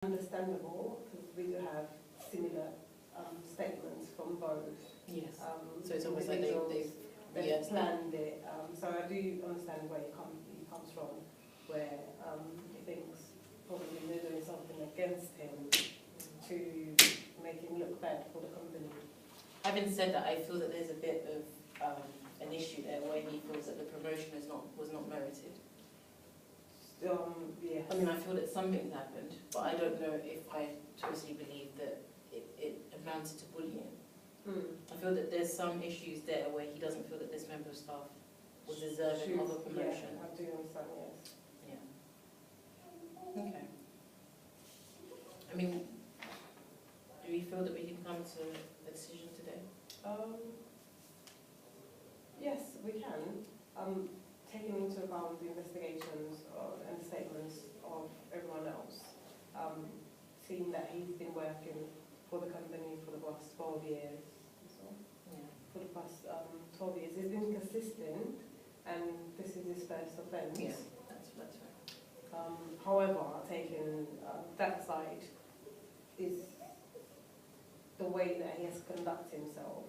understandable because we do have similar statements from both. Yes. So it's almost like they've planned it. So I do understand where he comes from, where he thinks probably they're doing something against him to make him look bad for the company. Having said that, I feel that there's a bit of an issue there where he feels that the promotion was not merited. Yes. I mean, I feel that something's happened, but I don't know if I totally believe that it amounted to bullying. I feel that there's some issues there where he doesn't feel that this member of staff was deserving of a promotion. Yeah, I do understand, yes. Yeah. Okay. I mean, do we feel that we can come to a decision today? Yes, we can. Taking into account the investigations and statements of everyone else, seeing that he's been working for the company for the past 12 years, for the past 12 years, he's been consistent, and this is his first offence. Yeah, that's right. However, taking that side is the way that he has conducted himself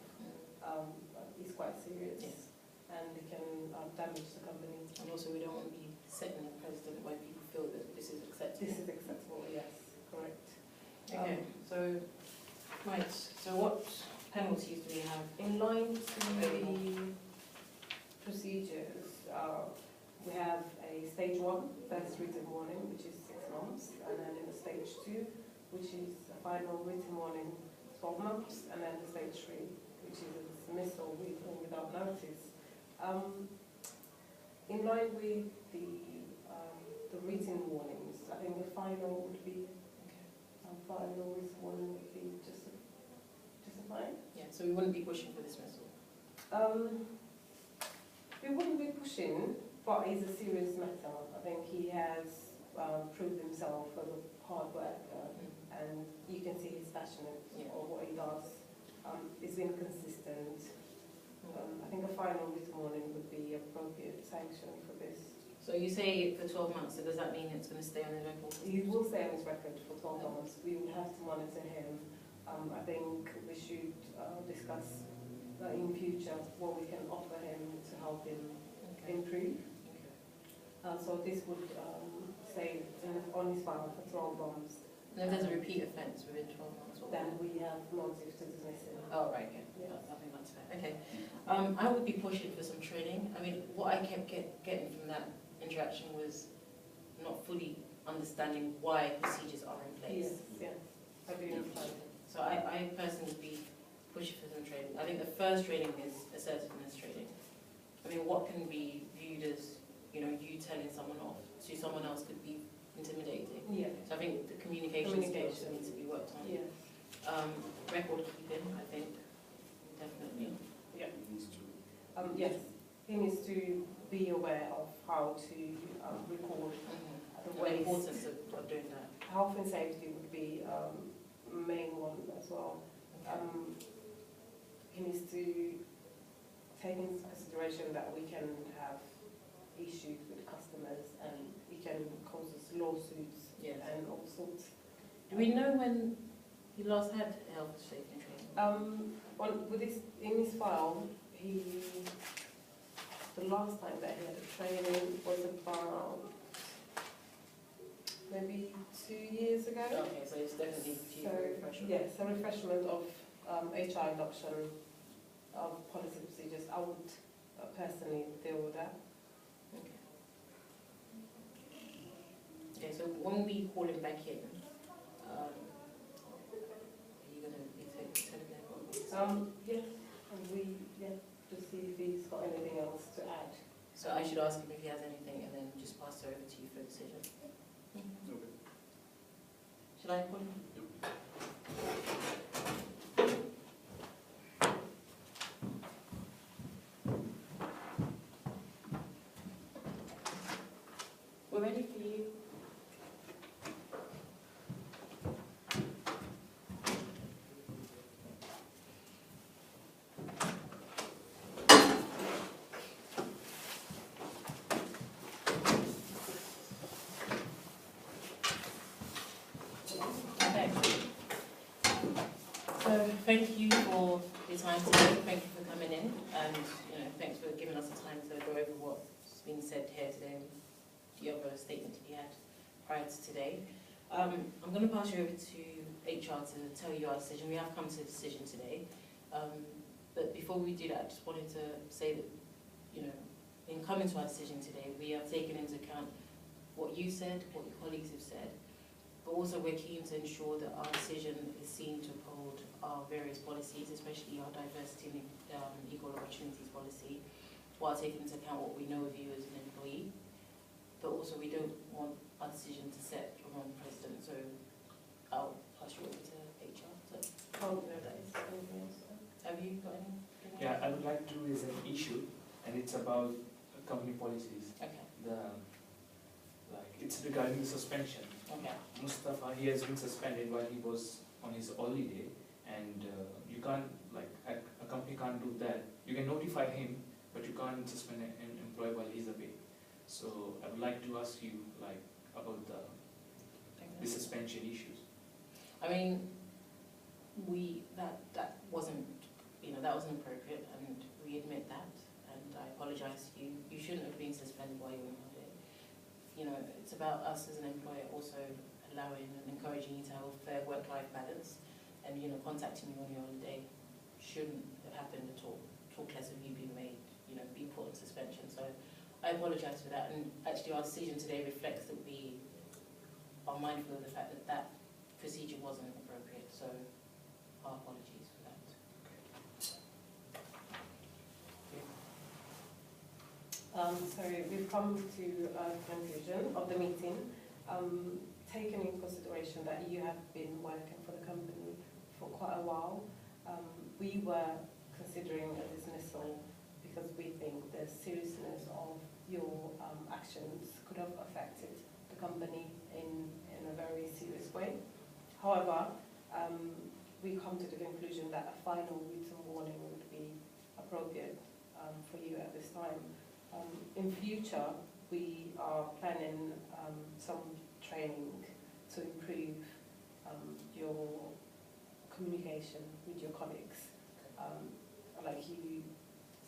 is quite serious. Yes. And it can damage the company. And also we don't want to be setting a precedent where people feel that this is acceptable. This is acceptable, yes, correct. Okay, so what penalties do we have? In line to the procedures, we have a stage 1, first written warning, which is 6 months, and then in the stage 2, which is a final written warning, 12 months, and then the stage 3, which is a dismissal with or without notice. In line with the written warnings, I think the final would be final written warning would be justified. Yeah, so we wouldn't be pushing for dismissal. We wouldn't be pushing, but it's a serious matter. I think he has proved himself as a hard worker, and you can see he's passionate of what he does. He's been consistent. I think a final written warning would be appropriate sanction for this. So you say for 12 months, so does that mean it's going to stay on the record? He will stay on his record for 12 months. We will have to monitor him. I think we should discuss in future what we can offer him to help him improve. So this would stay on his file for 12 months. And if there's a repeat offence within 12 months? Then we have motive to dismiss him. Oh, right, okay. Yes. I think that's fair. Okay. I would be pushing for some training. I mean, what I kept getting from that interaction was not fully understanding why procedures are in place. Yes, I do understand. So I personally would be pushing for some training. I think the first training is assertiveness training. I mean, what can be viewed as, you telling someone off to someone else could be intimidating. Yeah. So I think the communication skills need to be worked on. Yeah. Record keeping, I think, definitely. Yeah. Yes, he needs to be aware of how to record the waste. The importance of doing that. Health and safety would be main one as well. He needs to take into consideration that we can have issues with customers and it can cause us lawsuits and all sorts. Do we know when he last had health and safety training? In his file, the last time that he had a training was about maybe 2 years ago. Okay, so it's definitely due refreshment. Yes, a refreshment of HR induction of policy procedures. I would personally deal with that. Okay, so when we call him back in, are you going to be telling them? Yes, to see if he's got anything else to add. So I should ask him if he has anything and then just pass it over to you for a decision. Okay. Should I call him? We're ready for you. Okay. So thank you for your time today. Thank you for coming in, and thanks for giving us the time to go over what's been said here today and the other statement you had prior to today. I'm going to pass you over to HR to tell you our decision. We have come to a decision today, but before we do that, I just wanted to say that in coming to our decision today, we have taken into account what you said, what your colleagues have said, but also we're keen to ensure that our decision is seen to uphold our various policies, especially our diversity and equal opportunities policy, while taking into account what we know of you as an employee. But also we don't want our decision to set a wrong precedent, so I'll pass you over to HR. So, have you got any? Yeah, I would like to raise an issue, and it's about company policies. Okay. It's regarding the suspension. Okay. Mustafa, he has been suspended while he was on his holiday, and you can't, a company can't do that. You can notify him, but you can't suspend an employee while he's away. So I would like to ask you, about the suspension issues. I mean, that wasn't, that wasn't appropriate, and we admit that, and I apologise to you. You shouldn't have been suspended while you were on holiday. It's about us as an employer also allowing and encouraging you to have a fair work-life balance, and contacting you on your holiday shouldn't have happened at all. Talk less of you being made, be put on suspension. So I apologise for that, and actually our decision today reflects that we are mindful of the fact that that procedure wasn't appropriate. So our apologies for that. So we've come to a conclusion of the meeting, taking in consideration that you have been working for the company for quite a while. We were considering a dismissal because we think the seriousness of your actions could have affected the company in a very serious way. However, we come to the conclusion that a final written warning would be appropriate for you at this time. In future, we are planning some training to improve your communication with your colleagues. Like you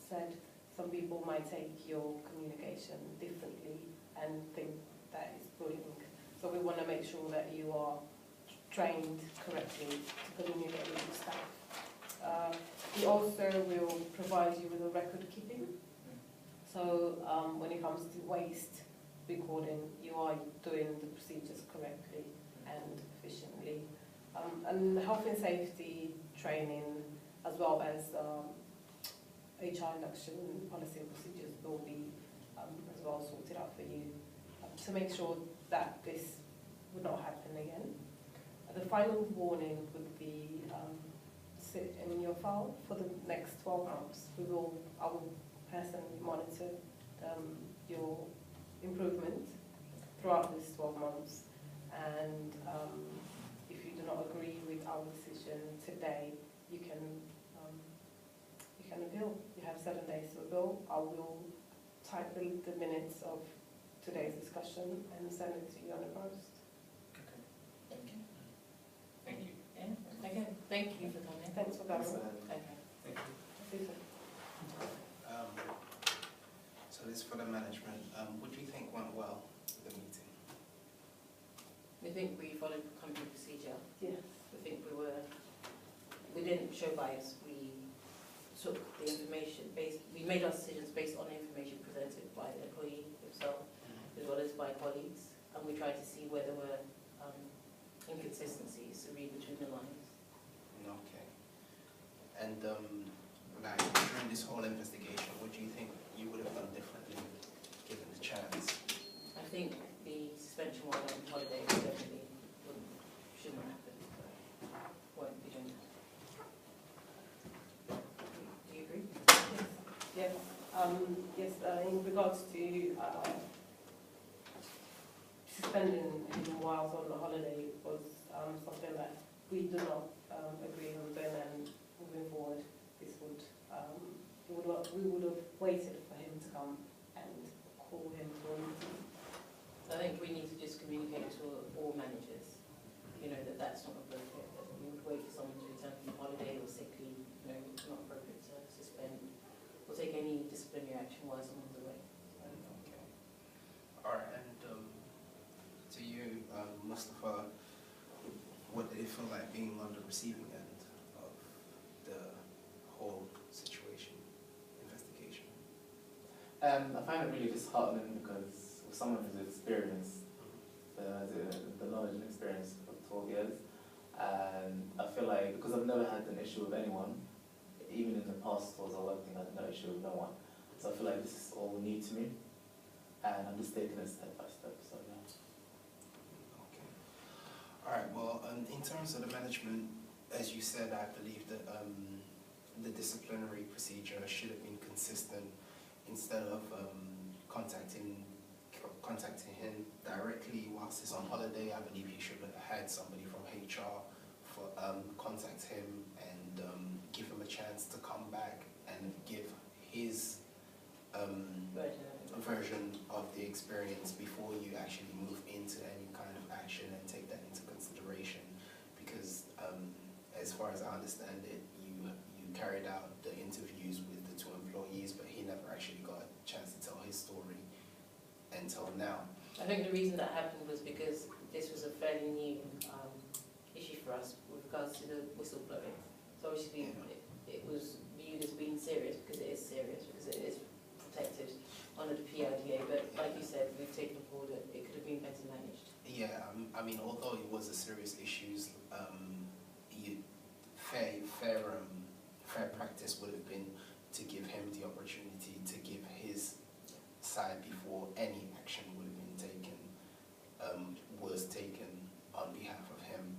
said, some people might take your communication differently and think that is bullying. So we want to make sure that you are trained correctly to communicate with your staff. We also will provide you with a record keeping. So when it comes to waste recording, you are doing the procedures correctly and efficiently. And health and safety training, as well as HR induction policy and procedures will be as well sorted out for you to make sure that this would not happen again. The final warning would be sit in your file for the next 12 months. I will personally monitor your improvement throughout these 12 months, and if you do not agree with our decision today, you can appeal. You have 7 days to appeal. I will type the minutes of today's discussion and send it to you on the post. Okay. Thank you. Thank you. Yeah. Okay. Thank you for coming. Thanks for coming. Okay. Thank you. So this is for the management. What do you think went well with the meeting? We think we followed company procedure. Yes. We think we didn't show bias. We took the information we made our decisions based on the information presented by the employee himself, as well as by colleagues, and we tried to see where there were inconsistencies to read between the lines. Okay. And during this whole investigation, what do you think you would have done differently, given the chance? I think the suspension while on holiday definitely shouldn't happen. Won't be doing that. Do you agree? Yes. Yes. In regards to suspending him whilst on the holiday was something that we do not agree on then, and moving forward, this would we would have waited for him to come and call him to a meeting. So I think we need to just communicate to all managers, that disciplinary action was along the way. Okay. All right, and to you, Mustafa, what did it feel like being on the receiving end of the whole situation, investigation? I find it really disheartening because with someone who's experienced the knowledge and experience for 12 years, and I feel like because I've never had an issue with anyone, even in the past towards I working, I had no issue with no one. So I feel like this is all new to me, and I'm just taking it step by step. So yeah. Okay. All right. Well, in terms of the management, as you said, I believe that the disciplinary procedure should have been consistent. Instead of contacting him directly whilst he's on holiday, I believe he should have had somebody from HR for contact him and give him a chance to come back and give his version of the experience before you actually move into any kind of action and take that into consideration. Because as far as I understand it, you carried out the interviews with the 2 employees, but he never actually got a chance to tell his story until now. I think the reason that happened was because this was a fairly new issue for us with regards to the whistleblowing. So obviously it was viewed as being serious because it is protected under the PIDA, but like you said, we've taken on board that it could have been better managed. Yeah, I mean, although it was a serious issue, fair practice would have been to give him the opportunity to give his side before any action would have been taken, was taken on behalf of him.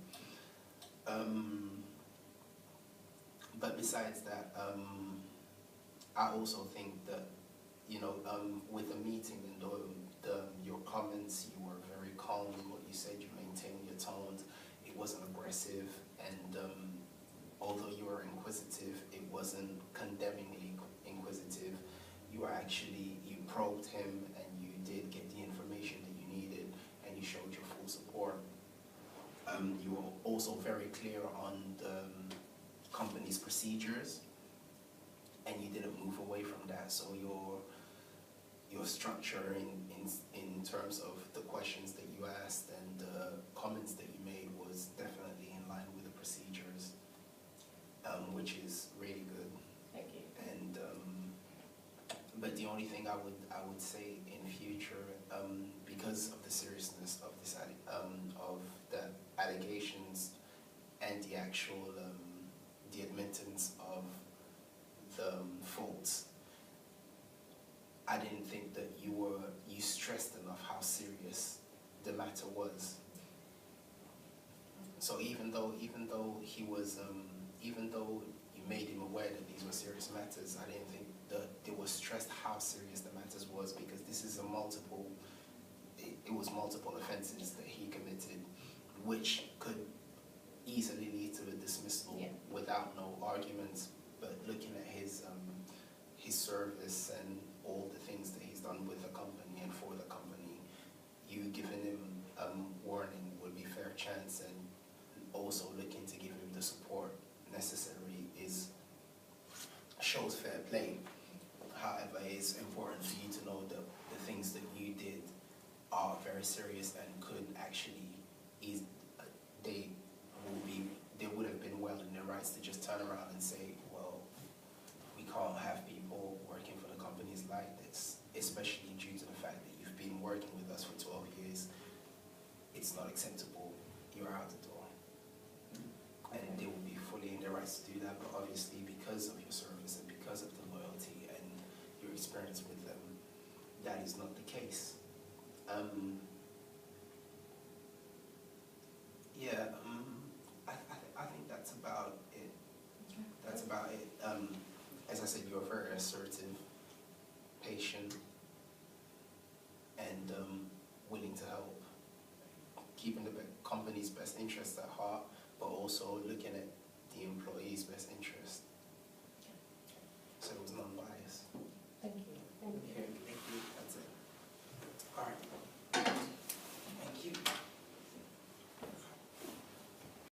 But besides that, I also think that, with the meeting and your comments, you were very calm in what you said, you maintained your tones, it wasn't aggressive, and although you were inquisitive, it wasn't condemningly inquisitive. You probed him and you did get the information that you needed and you showed your full support. You were also very clear on the company's procedures and you didn't move away from that. So your structure in terms of the questions that you asked and the comments that you made was definitely in line with the procedures, which is really good. Thank you. And but the only thing I would say in future, because of the seriousness of this of the allegations and the actual the admittance of the faults, I didn't think that you stressed enough how serious the matter was. So even though he was even though you made him aware that these were serious matters, I didn't think that it was stressed how serious the matters was, because this is it was multiple offenses that he committed, which could easily lead to a dismissal without no arguments. But looking at his service and all the things that he's done with the company and for the company, you giving him warning would be fair chance, and also looking to give him the support necessary shows fair play. However, it's important for you to know that the things that you did are very serious and could actually they would have been well in their rights to just turn around and say, well, we can't have people working for the companies like this, especially due to the fact that you've been working with us for 12 years. It's not acceptable. You're out the door. And they will be fully in their rights to do that, but obviously because of your service and because of the loyalty and your experience with them, that is not the case. I think that's about it. That's about it. As I said, you're very assertive, patient, and willing to help, keeping the company's best interests at heart, but also looking at the employee's best interest. So it was non-biased.